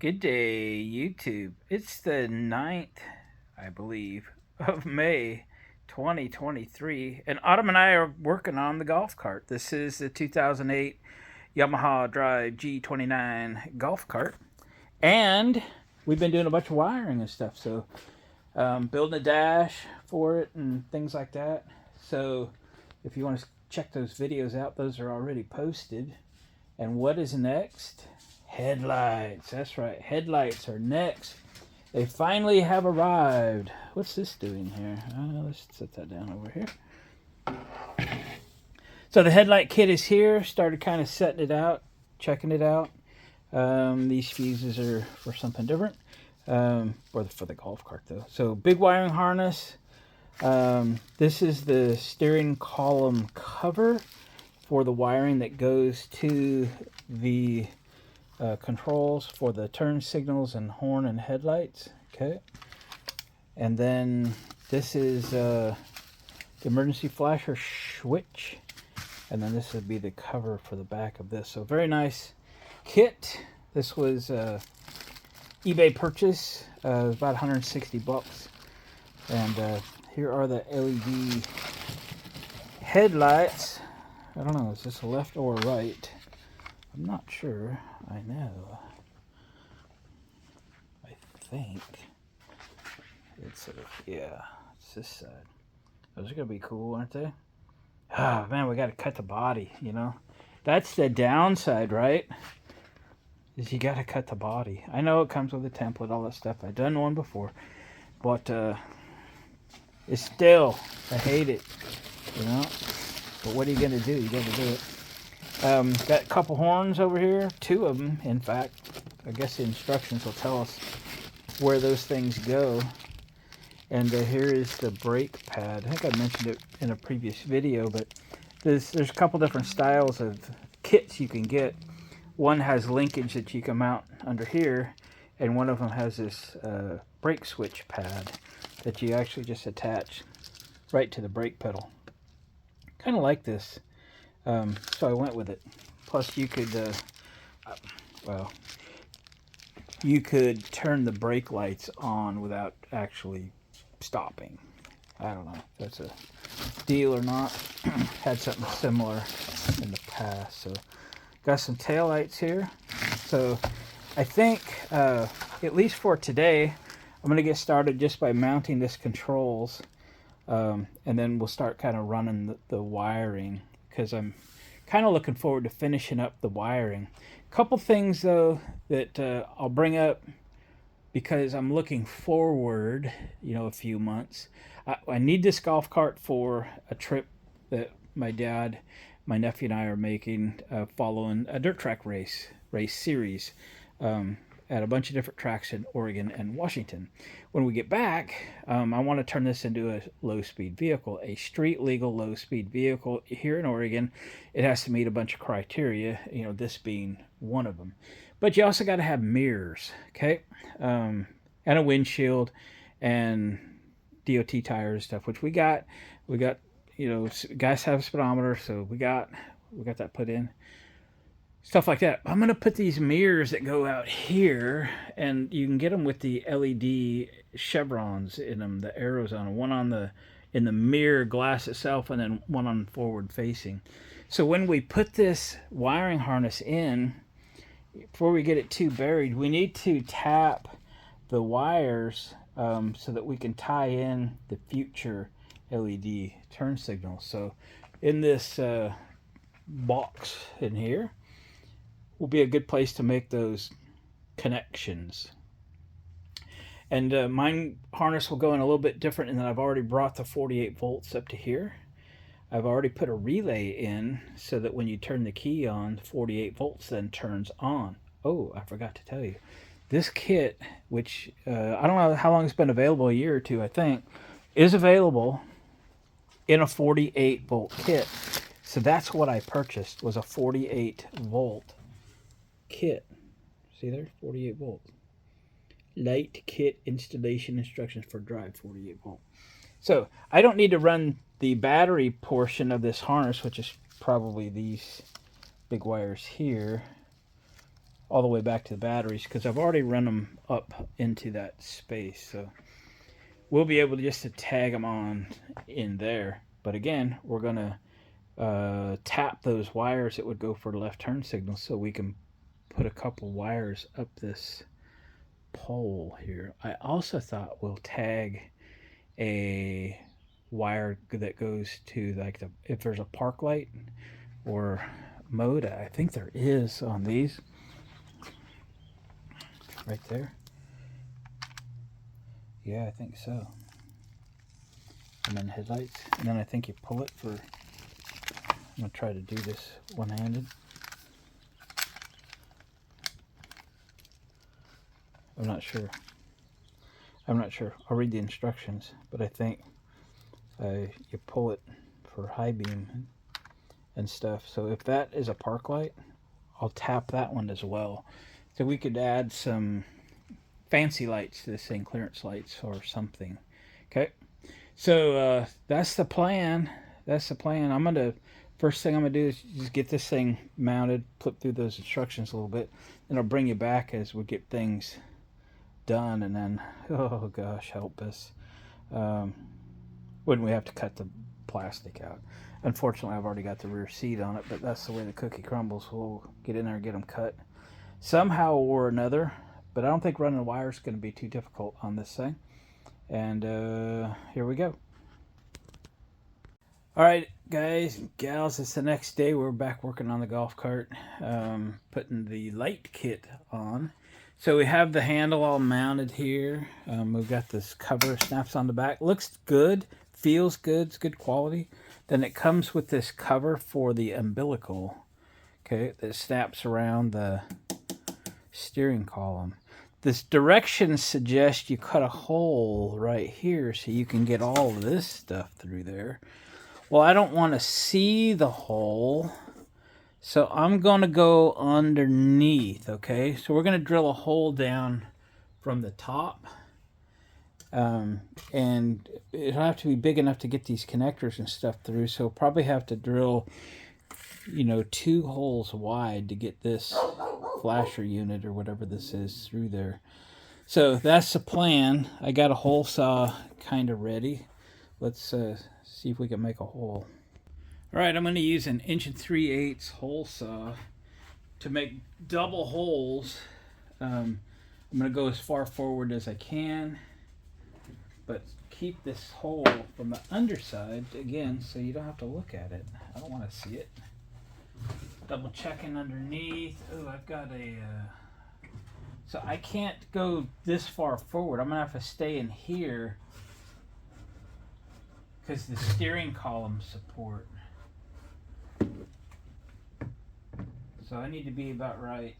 Good day, YouTube. It's the 9th, I believe, of May 2023, and Autumn and I are working on the golf cart. This is the 2008 Yamaha Drive G29 golf cart, and we've been doing a bunch of wiring and stuff, so building a dash for it and things like that. So if you want to check those videos out, those are already posted. And what is next? Headlights. That's right. Headlights are next. They finally have arrived. What's this doing here? Let's set that down over here. So the headlight kit is here. Started kind of setting it out, checking it out. These fuses are for something different. For the golf cart though. So big wiring harness. This is the steering column cover for the wiring that goes to the controls for the turn signals and horn and headlights. Okay, and then this is the emergency flasher switch, and then this would be the cover for the back of this. So very nice kit. This was eBay purchase, about 160 bucks, and here are the LED headlights. I don't know, is this left or right? I'm not sure. I know. I think it's it's this side. Those are gonna be cool, aren't they? Ah, man, we gotta cut the body, you know. That's the downside, right? Is you gotta cut the body. I know it comes with a template, all that stuff. I've done one before, but it's still, I hate it, you know. But what are you gonna do? You gotta do it. Got a couple horns over here, 2 of them, in fact. I guess the instructions will tell us where those things go. And here is the brake pad. I think I mentioned it in a previous video, but there's a couple different styles of kits you can get. One has linkage that you can mount under here, and one of them has this brake switch pad that you actually just attach right to the brake pedal. Kind of like this. So I went with it. Plus you could, you could turn the brake lights on without actually stopping. I don't know if that's a deal or not. Had something similar in the past. So got some tail lights here. So I think, at least for today, I'm going to get started just by mounting this controls. And then we'll start kind of running the wiring, because I'm kind of looking forward to finishing up the wiring. A couple things though that I'll bring up because I'm looking forward, you know, a few months. I need this golf cart for a trip that my dad, my nephew and I are making, following a dirt track race series at a bunch of different tracks in Oregon and Washington. When we get back, I want to turn this into a low-speed vehicle, a street-legal low-speed vehicle here in Oregon. It has to meet a bunch of criteria, you know, this being one of them. But you also got to have mirrors, okay, and a windshield and DOT tires and stuff, which we got. We got, you know, guys have a speedometer, so we got that put in. Stuff like that. I'm going to put these mirrors that go out here, and you can get them with the LED chevrons in them, the arrows on them, one on in the mirror glass itself, and then one on forward facing. So when we put this wiring harness in, before we get it too buried, we need to tap the wires so that we can tie in the future LED turn signals. So in this box in here will be a good place to make those connections. And mine harness will go in a little bit different in that I've already brought the 48 volts up to here. I've already put a relay in so that when you turn the key on, 48 volts then turns on. Oh, I forgot to tell you. This kit, which I don't know how long it's been available, a year or two I think, is available in a 48 volt kit. So that's what I purchased, was a 48 volt kit. See there, 48 volts. Light kit installation instructions for drive 48 volt. So I don't need to run the battery portion of this harness, which is probably these big wires here, all the way back to the batteries, because I've already run them up into that space. So we'll be able to just to tag them on in there. But again, we're going to tap those wires that would go for the left turn signal, so we can put a couple wires up this pole here. I also thought we'll tag a wire that goes to, like, if there's a park light or mode. I think there is on these right there. Yeah, I think so. And then headlights, and then I think you pull it for, I'm gonna try to do this one-handed. I'm not sure. I'll read the instructions, but I think you pull it for high beam and stuff. So if that is a park light, I'll tap that one as well. So we could add some fancy lights to this thing, clearance lights or something. Okay, so that's the plan. I'm gonna, first thing I'm gonna do is just get this thing mounted, flip through those instructions a little bit, and I'll bring you back as we get things done. And then, oh gosh, help us, when we have to cut the plastic out. Unfortunately, I've already got the rear seat on it, but that's the way the cookie crumbles. We'll get in there and get them cut somehow or another. But I don't think running the wire is going to be too difficult on this thing. And here we go. All right, guys, gals, it's the next day. We're back working on the golf cart, putting the light kit on. So we have the handle all mounted here. We've got this cover, snaps on the back. Looks good, feels good, it's good quality. Then it comes with this cover for the umbilical, okay, that snaps around the steering column. This direction suggests you cut a hole right here so you can get all of this stuff through there. Well, I don't want to see the hole, so I'm going to go underneath, okay? So we're going to drill a hole down from the top. And it'll have to be big enough to get these connectors and stuff through, so probably have to drill, 2 holes wide to get this flasher unit or whatever this is through there. So that's the plan. I got a hole saw kind of ready. Let's see if we can make a hole. All right, I'm going to use an 1 3/8" hole saw to make double holes. I'm going to go as far forward as I can, but keep this hole from the underside again so you don't have to look at it. I don't want to see it. Double checking underneath. Oh, I've got a so I can't go this far forward. I'm gonna have to stay in here because the steering column support. So I need to be about right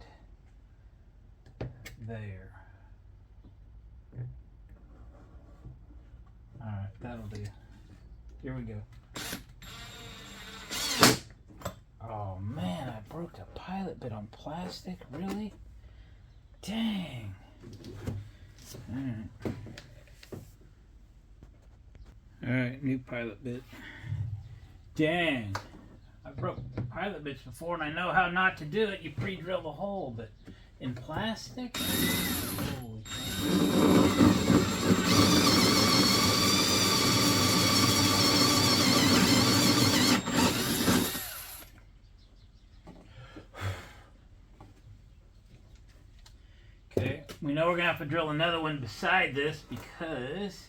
there. Alright, that'll do. Here we go. Oh man, I broke the pilot bit on plastic? Really? Dang. Alright. Alright, new pilot bit. Dang. I broke pilot bits before and I know how not to do it. You pre-drill the hole, but in plastic? Holy shit. We know we're going to have to drill another one beside this because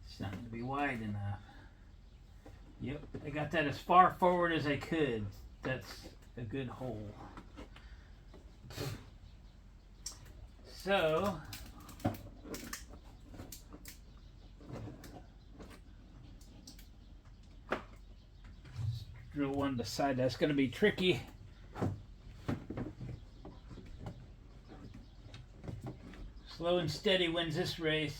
it's not going to be wide enough. Yep, I got that as far forward as I could. That's a good hole. So, drill one beside. That's going to be tricky. Slow and steady wins this race.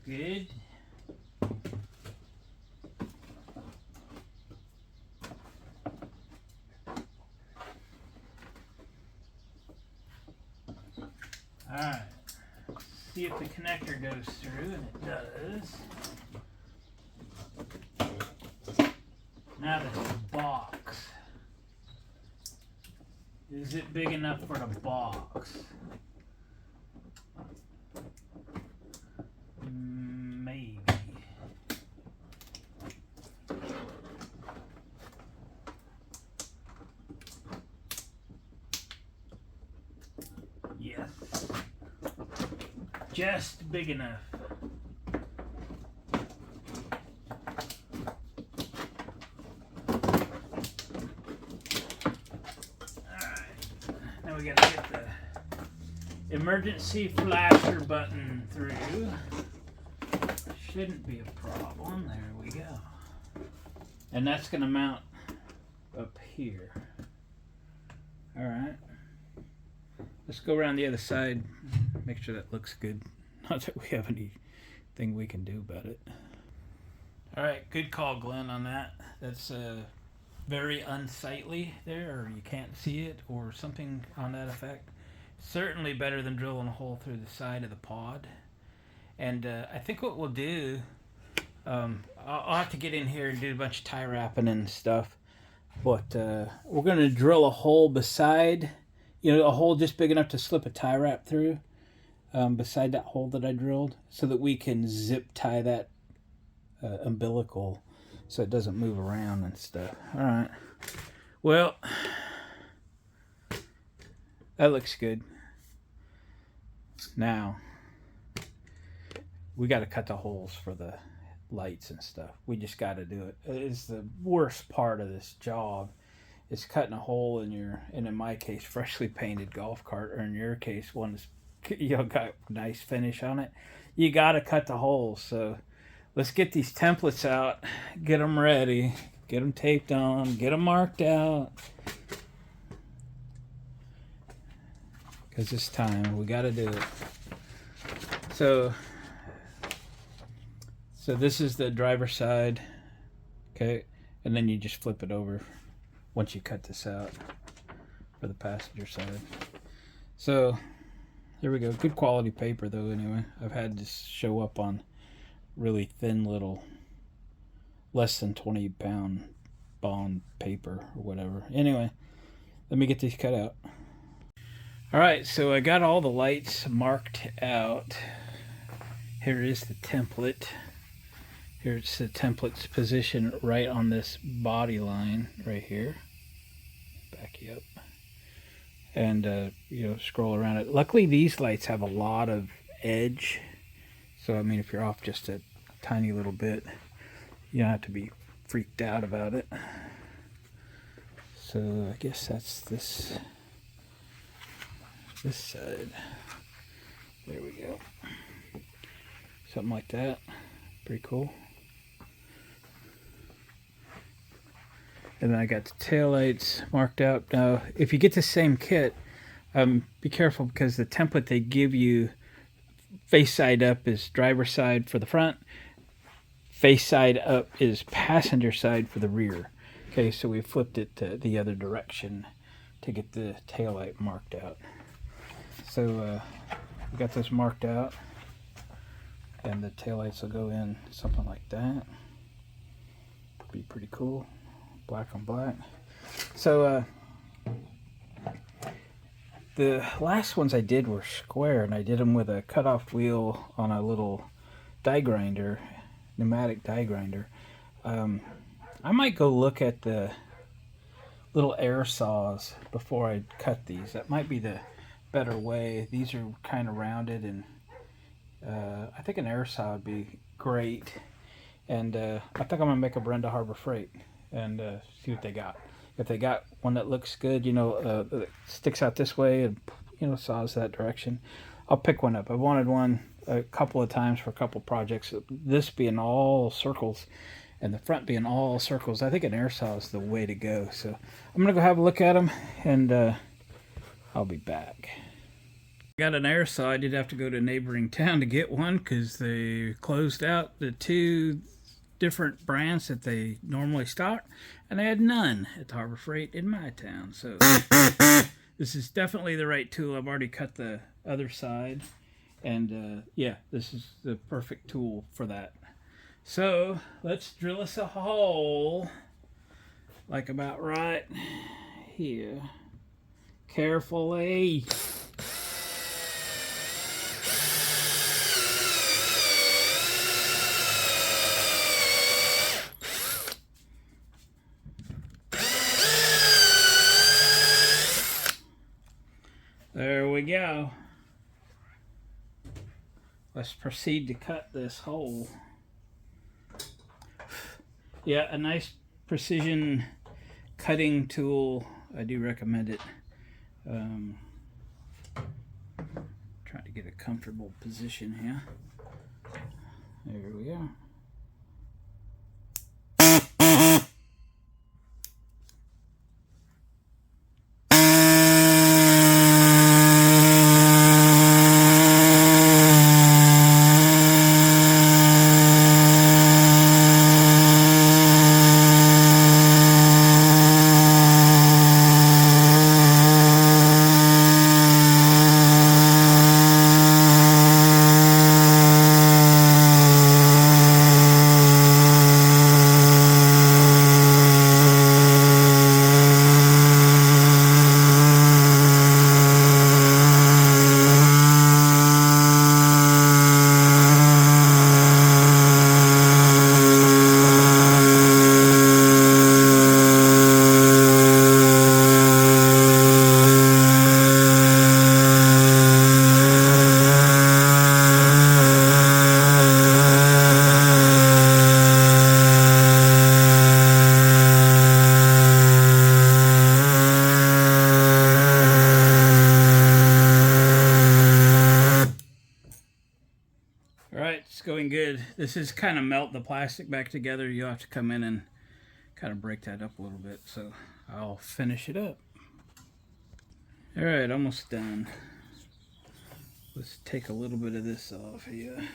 Good. Alright. See if the connector goes through, and it does. Now the box. Is it big enough for the box? Maybe. Yes. Just big enough. Now we gotta get the emergency flasher button through. Shouldn't be a problem. There we go. And that's gonna mount up here. Alright. Let's go around the other side. Make sure that looks good. Not that we have anything we can do about it. Alright, good call, Glenn, on that. That's very unsightly there, or you can't see it, or something on that effect. Certainly better than drilling a hole through the side of the pod. And I think what we'll do, I'll have to get in here and do a bunch of tie wrapping and stuff, but we're going to drill a hole beside, a hole just big enough to slip a tie wrap through, beside that hole that I drilled, so that we can zip tie that umbilical so it doesn't move around and stuff. All right. Well, that looks good. Now, we got to cut the holes for the lights and stuff. We just got to do it. It's the worst part of this job. Is cutting a hole in your, and in my case, freshly painted golf cart, or in your case, one that's got nice finish on it. You got to cut the holes. So let's get these templates out, get them ready, get them taped on, get them marked out. Because it's time. We got to do it. So this is the driver's side. Okay. And then you just flip it over once you cut this out for the passenger side. So there we go. Good quality paper though anyway. I've had this show up on really thin little less than 20-pound bond paper or whatever. Anyway, let me get these cut out. Alright, so I got all the lights marked out. Here is the template. Here's the template's position right on this body line right here. Back you up. And, scroll around it. Luckily, these lights have a lot of edge. So, I mean, if you're off just a tiny little bit, you don't have to be freaked out about it. So, I guess that's this side. There we go. Something like that. Pretty cool. And then I got the taillights marked out. Now, if you get the same kit, be careful because the template they give you, face side up is driver side for the front, face side up is passenger side for the rear. Okay, so we flipped it to the other direction to get the taillight marked out. So we got this marked out, and the taillights will go in something like that. Be pretty cool. Black on black. So the last ones I did were square, and I did them with a cutoff wheel on a little die grinder, pneumatic die grinder. I might go look at the little air saws before I cut these. That might be the better way. These are kind of rounded, and I think an air saw would be great. And I think I'm gonna make a Brenda Harbor Freight and see what they got. If they got one that looks good, that sticks out this way and saws that direction, I'll pick one up. I wanted one a couple of times for a couple projects. This being all circles and the front being all circles, I think an air saw is the way to go. So I'm gonna go have a look at them, and I'll be back. Got an air saw. I did have to go to a neighboring town to get one because they closed out the two different brands that they normally stock, and they had none at the Harbor Freight in my town. So this is definitely the right tool. I've already cut the other side, and yeah, this is the perfect tool for that. So let's drill us a hole like about right here. Carefully. There we go. Let's proceed to cut this hole. Yeah, a nice precision cutting tool. I do recommend it. Trying to get a comfortable position here. There we go. Going good. This is kind of melt the plastic back together. You'll have to come in and kind of break that up a little bit, so I'll finish it up. All right, almost done. Let's take a little bit of this off here.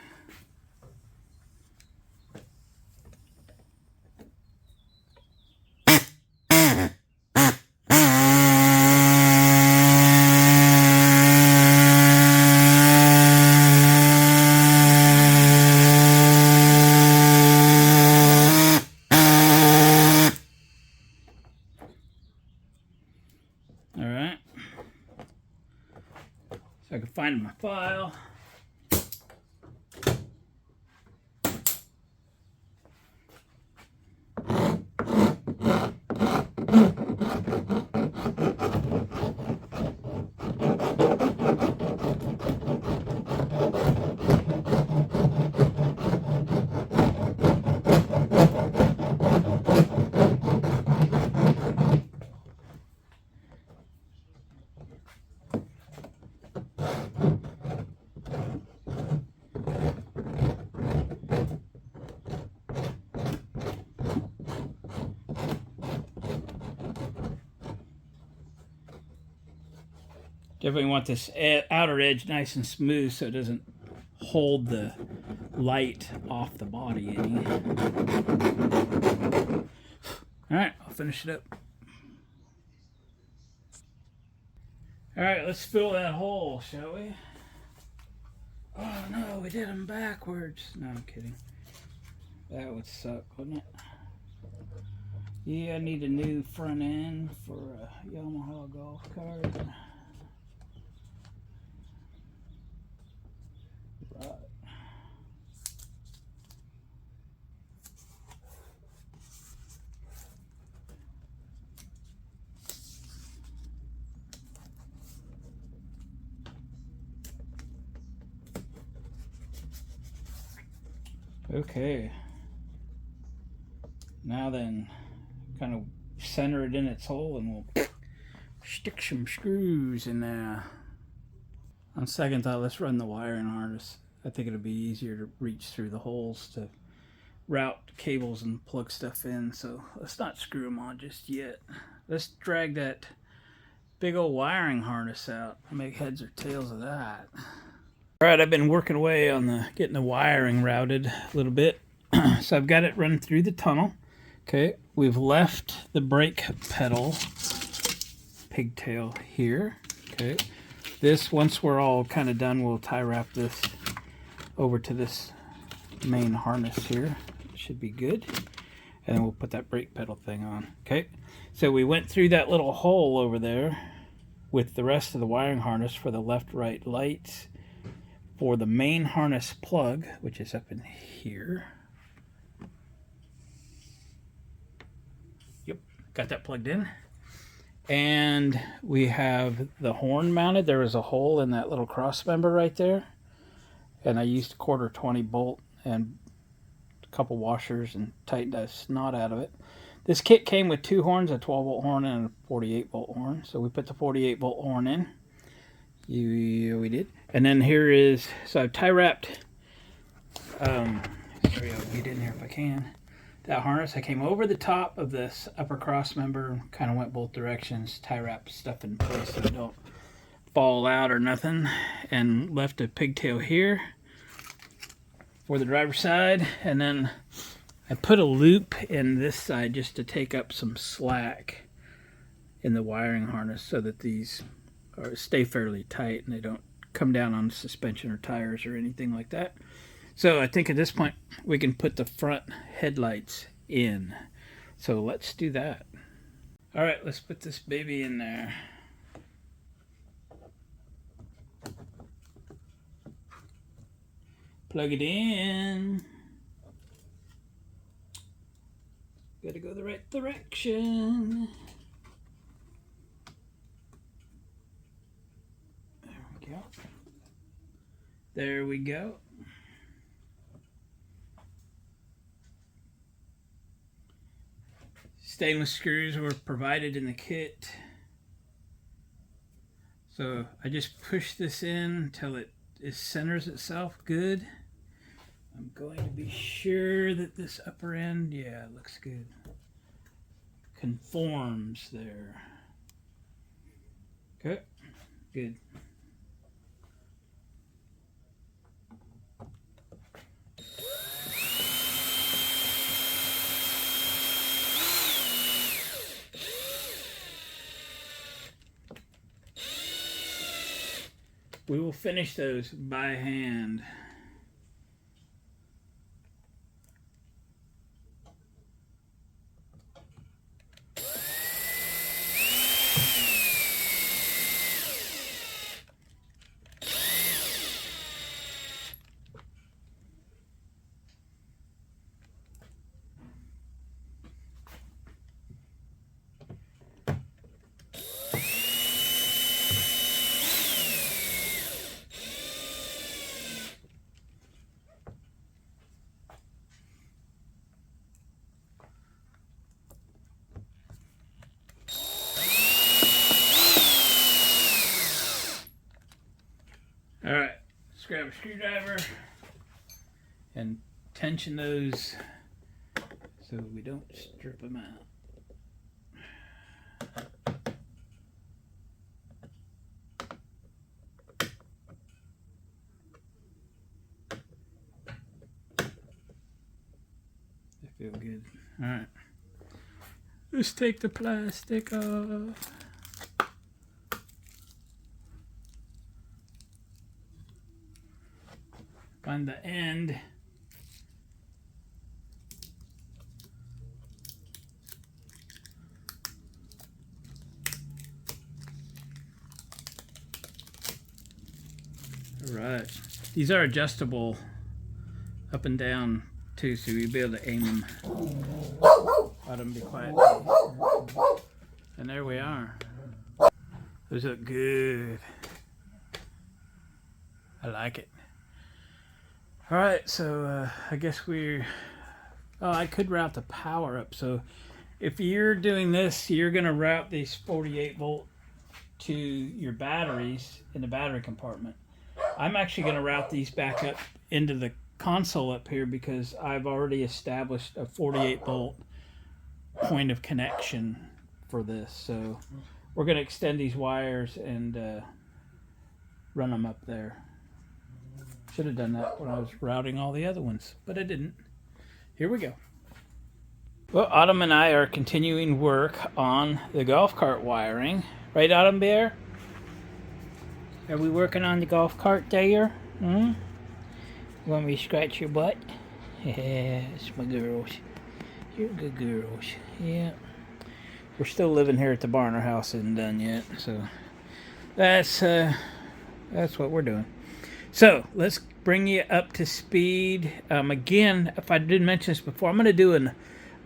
So I can find my file. Definitely want this outer edge nice and smooth so it doesn't hold the light off the body any. Alright, I'll finish it up. Alright, let's fill that hole, shall we? Oh no, we did them backwards. No, I'm kidding. That would suck, wouldn't it? Yeah, I need a new front end for a Yamaha golf cart. Right. Okay. Now then, kind of center it in its hole and we'll stick some screws in there. On second thought, let's run the wiring harness. I think it'll be easier to reach through the holes to route cables and plug stuff in, so let's not screw them on just yet. Let's drag that big old wiring harness out and make heads or tails of that. Alright, I've been working away on getting the wiring routed a little bit. So I've got it run through the tunnel. Okay, we've left the brake pedal pigtail here. Okay, this, once we're all kind of done, we'll tie wrap this over to this main harness here. It should be good. and then we'll put that brake pedal thing on. Okay, so we went through that little hole over there with the rest of the wiring harness for the left-right lights. For the main harness plug, which is up in here. Yep, got that plugged in. And we have the horn mounted. There was a hole in that little cross member right there. And I used a 1/4 bolt and a couple washers and tightened the snot out of it. This kit came with 2 horns, a 12-volt horn and a 48-volt horn. So we put the 48-volt horn in. We did. And then here is, so I've tie wrapped, sorry, I'll get in here if I can. That harness, I came over the top of this upper cross member, kind of went both directions, tie wrapped stuff in place so it don't fall out or nothing, and left a pigtail here for the driver's side. And then I put a loop in this side just to take up some slack in the wiring harness so that these stay fairly tight and they don't come down on suspension or tires or anything like that. So I think at this point we can put the front headlights in. So let's do that. All right, let's put this baby in there. Plug it in. Gotta go the right direction. There we go. Stainless screws were provided in the kit. So I just push this in until it centers itself good. I'm going to be sure that this upper end, yeah, it looks good. Conforms there. Okay, good. We will finish those by hand. All right, let's grab a screwdriver and tension those so we don't strip them out. They feel good. All right, let's take the plastic off. Find the end. All right. These are adjustable up and down too, so you'll be able to aim them. Let them be quiet. And there we are. Those look good. I like it. All right, so I guess I could route the power up. So if you're doing this, you're gonna route these 48 volt to your batteries in the battery compartment. I'm actually gonna route these back up into the console up here because I've already established a 48 volt point of connection for this. So we're gonna extend these wires and run them up there. Should have done that when I was routing all the other ones, but I didn't. Here we go. Well, Autumn and I are continuing work on the golf cart wiring. Right, Autumn Bear? Are we working on the golf cart there? Hmm? You want me to scratch your butt? Yes, my girls. You're good girls. Yeah. We're still living here at the barn. Our house isn't done yet, so that's what we're doing. So let's bring you up to speed. Again, if I didn't mention this before, I'm going to do an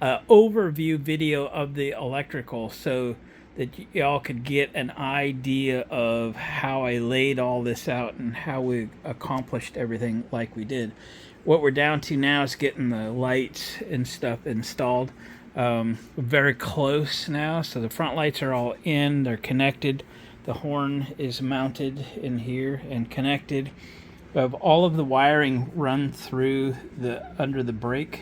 overview video of the electrical so that y'all could get an idea of how I laid all this out and how we accomplished everything like we did. What we're down to now is getting the lights and stuff installed. Very close now, so the front lights are all in, they're connected. The horn is mounted in here and connected. We have all of the wiring run through under the brake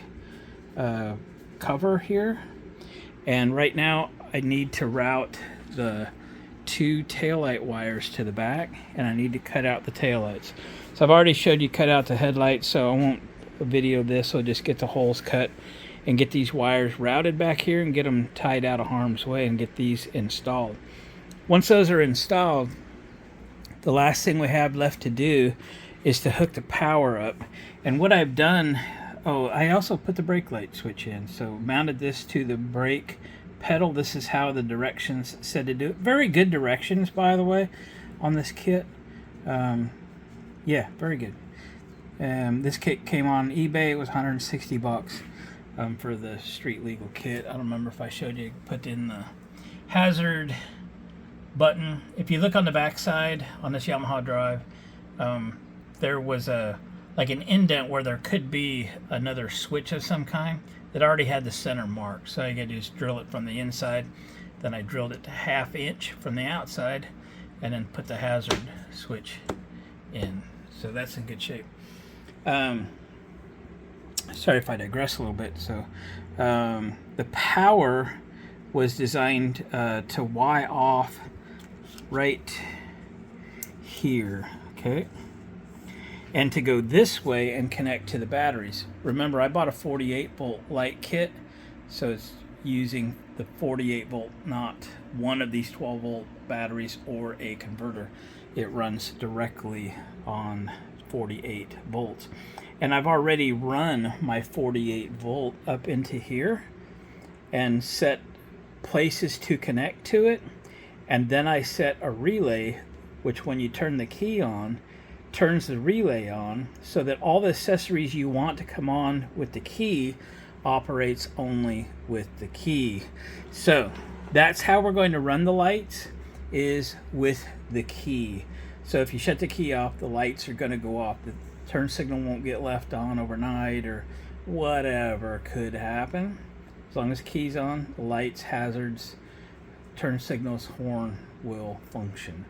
cover here, and right now I need to route the 2 taillight wires to the back, and I need to cut out the taillights. So I've already showed you cut out the headlights, so I won't video this. I'll just get the holes cut and get these wires routed back here and get them tied out of harm's way and get these installed. Once those are installed, the last thing we have left to do is to hook the power up. And what I've done, I also put the brake light switch in. So mounted this to the brake pedal. This is how the directions said to do it. Very good directions, by the way, on this kit. Yeah, very good. This kit came on eBay. It was 160 bucks for the street legal kit. I don't remember if I showed you. Put in the hazard button. If you look on the back side on this Yamaha drive, there was like an indent where there could be another switch of some kind that already had the center mark. So I gotta just drill it from the inside. Then I drilled it to 1/2 inch from the outside and then put the hazard switch in. So that's in good shape. Sorry if I digress a little bit. So the power was designed to Y off right here, okay, and to go this way and connect to the batteries. Remember, I bought a 48 volt light kit, so it's using the 48 volt, not one of these 12 volt batteries or a converter. It runs directly on 48 volts. And I've already run my 48 volt up into here and set places to connect to it. And then I set a relay, which when you turn the key on, turns the relay on so that all the accessories you want to come on with the key operates only with the key. So that's how we're going to run the lights, is with the key. So if you shut the key off, the lights are going to go off. The turn signal won't get left on overnight or whatever could happen. As long as the key's on, the lights, hazards, turn signals, horn will function.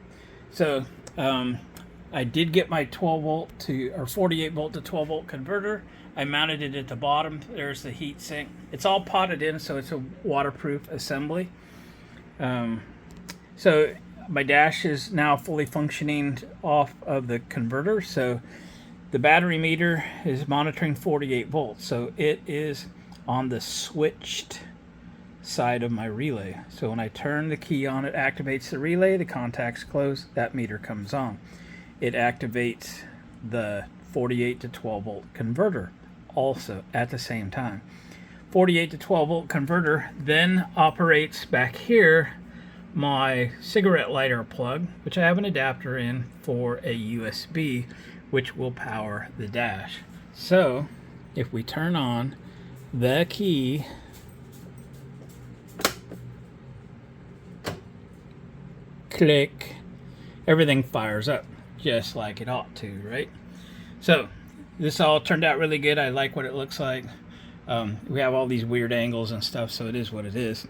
So I did get my 12 volt to, or 48 volt to 12 volt converter. I mounted it at the bottom. There's the heat sink. It's all potted in, so it's a waterproof assembly. So my dash is now fully functioning off of the converter. So the battery meter is monitoring 48 volts. So it is on the switched side of my relay. So when I turn the key on, it activates the relay, the contacts close, that meter comes on. It activates the 48 to 12 volt converter also at the same time. 48 to 12 volt converter then operates back here my cigarette lighter plug, which I have an adapter in for a USB, which will power the dash. So if we turn on the key, click, everything fires up just like it ought to, right? So this all turned out really good. I like what it looks like. We have all these weird angles and stuff, so it is what it is.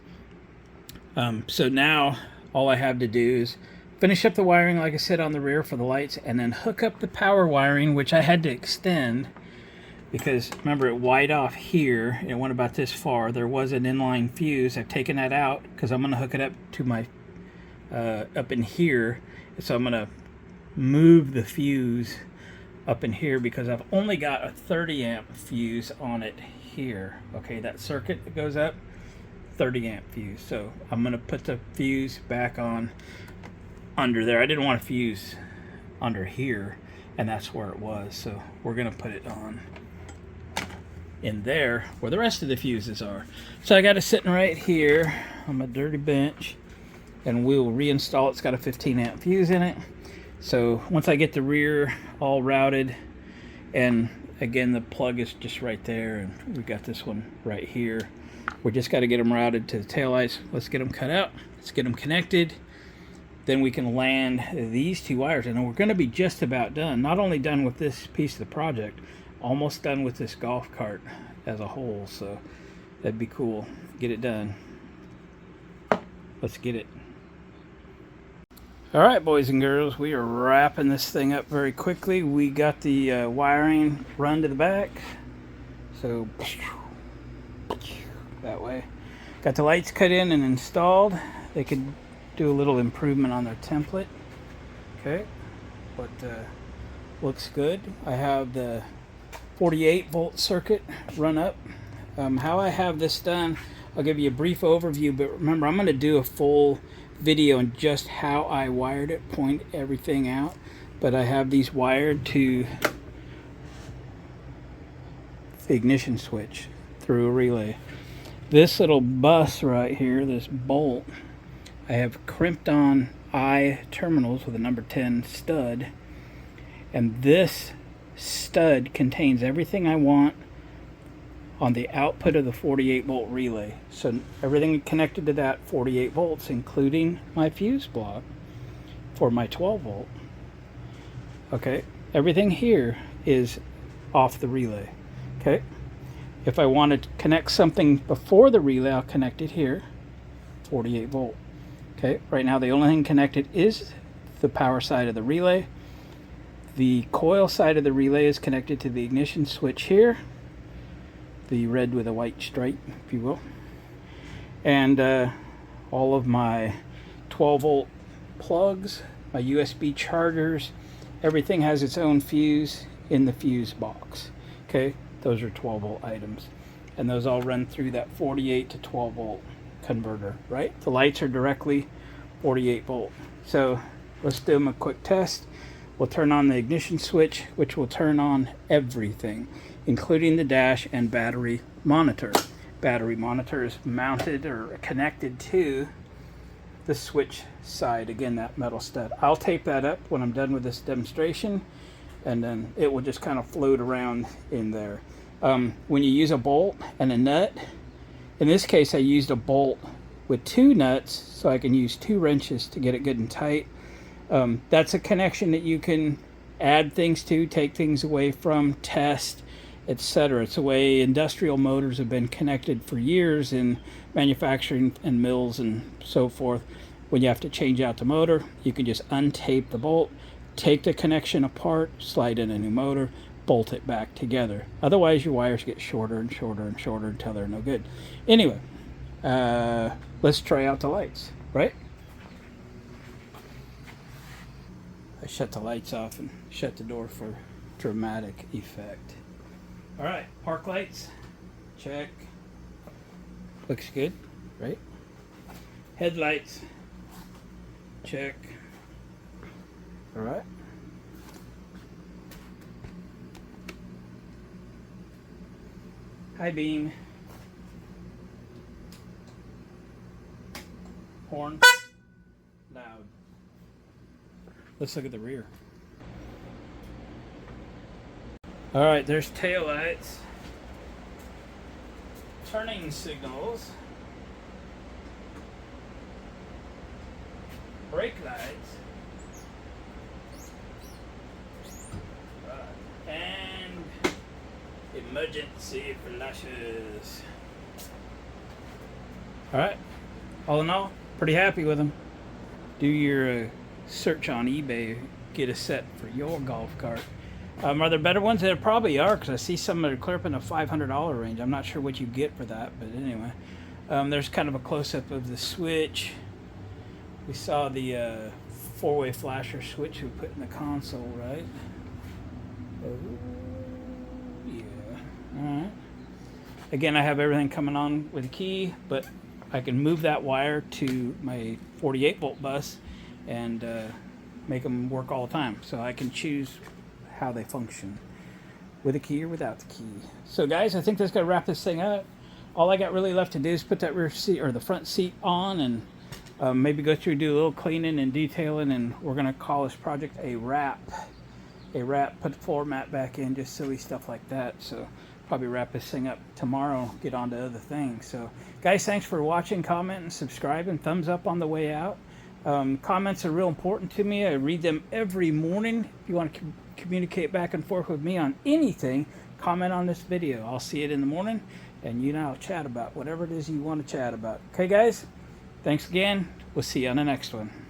So now all I have to do is finish up the wiring, like I said, on the rear for the lights, and then hook up the power wiring, which I had to extend because, remember, it wired off here. It went about this far. There was an inline fuse. I've taken that out because I'm going to hook it up to my up in here. So I'm going to move the fuse up in here because I've only got a 30 amp fuse on it here. Okay, that circuit that goes up, 30 amp fuse. So I'm going to put the fuse back on under there. I didn't want a fuse under here, and that's where it was. So we're going to put it on in there where the rest of the fuses are. So I got it sitting right here on my dirty bench, and we will reinstall it. It's got a 15 amp fuse in it. So once I get the rear all routed, and again the plug is just right there, and we got this one right here. We just got to get them routed to the taillights. Let's get them cut out. Let's get them connected. Then we can land these two wires, and we're going to be just about done. Not only done with this piece of the project, almost done with this golf cart as a whole. So that'd be cool. Get it done. Let's get it. All right, boys and girls, we are wrapping this thing up very quickly. We got the wiring run to the back. So that way. Got the lights cut in and installed. They could do a little improvement on their template. Okay, but looks good. I have the 48 volt circuit run up. How I have this done, I'll give you a brief overview, but remember, I'm going to do a full video on just how I wired it, point everything out. But I have these wired to the ignition switch through a relay. This little bus right here, this bolt, I have crimped on I terminals with a number 10 stud, and this stud contains everything I want on the output of the 48 volt relay. So everything connected to that 48 volts, including my fuse block for my 12 volt. Okay, everything here is off the relay. Okay, if I want to connect something before the relay, I'll connect it here, 48 volt. Okay, right now the only thing connected is the power side of the relay. The coil side of the relay is connected to the ignition switch here, the red with a white stripe, if you will. And all of my 12 volt plugs, my USB chargers, everything has its own fuse in the fuse box. Okay, those are 12 volt items, and those all run through that 48 to 12 volt converter, right? The lights are directly 48 volt. So let's do them a quick test. We'll turn on the ignition switch, which will turn on everything, including the dash and battery monitor. Battery monitor is mounted or connected to the switch side, again, that metal stud. I'll tape that up when I'm done with this demonstration, and then it will just kind of float around in there. When you use a bolt and a nut, in this case I used a bolt with 2 nuts so I can use 2 wrenches to get it good and tight. That's a connection that you can add things to, take things away from, test, etc. It's the way industrial motors have been connected for years in manufacturing and mills and so forth. When you have to change out the motor, you can just untape the bolt, take the connection apart, slide in a new motor, bolt it back together. Otherwise your wires get shorter and shorter and shorter until they're no good. Anyway, let's try out the lights, right? I shut the lights off and shut the door for dramatic effect. All right, park lights, check. Looks good, right? Headlights, check. All right. High beam. Horn. Loud. Let's look at the rear. All right, there's tail lights. Turning signals. Brake lights. And emergency flashes. All right, all in all, pretty happy with them. Do your search on eBay, get a set for your golf cart. Are there better ones? There probably are, because I see some that are clear up in the $500 range. I'm not sure what you get for that, but anyway. There's kind of a close-up of the switch. We saw the 4-way flasher switch we put in the console, right? Oh, yeah. All right. Again, I have everything coming on with a key, but I can move that wire to my 48 volt bus and make them work all the time. So I can choose how they function. with a key or without the key. So guys, I think that's gonna wrap this thing up. All I got really left to do is put that rear seat or the front seat on, and maybe go through, do a little cleaning and detailing, and we're gonna call this project a wrap. Put the floor mat back in, just silly stuff like that. So probably wrap this thing up tomorrow, get on to other things. So guys, thanks for watching, commenting, subscribing, thumbs up on the way out. Comments are real important to me. I read them every morning. If you want to communicate back and forth with me on anything, comment on this video. I'll see it in the morning, and you and I'll chat about whatever it is you want to chat about. Okay guys, thanks again. We'll see you on the next one.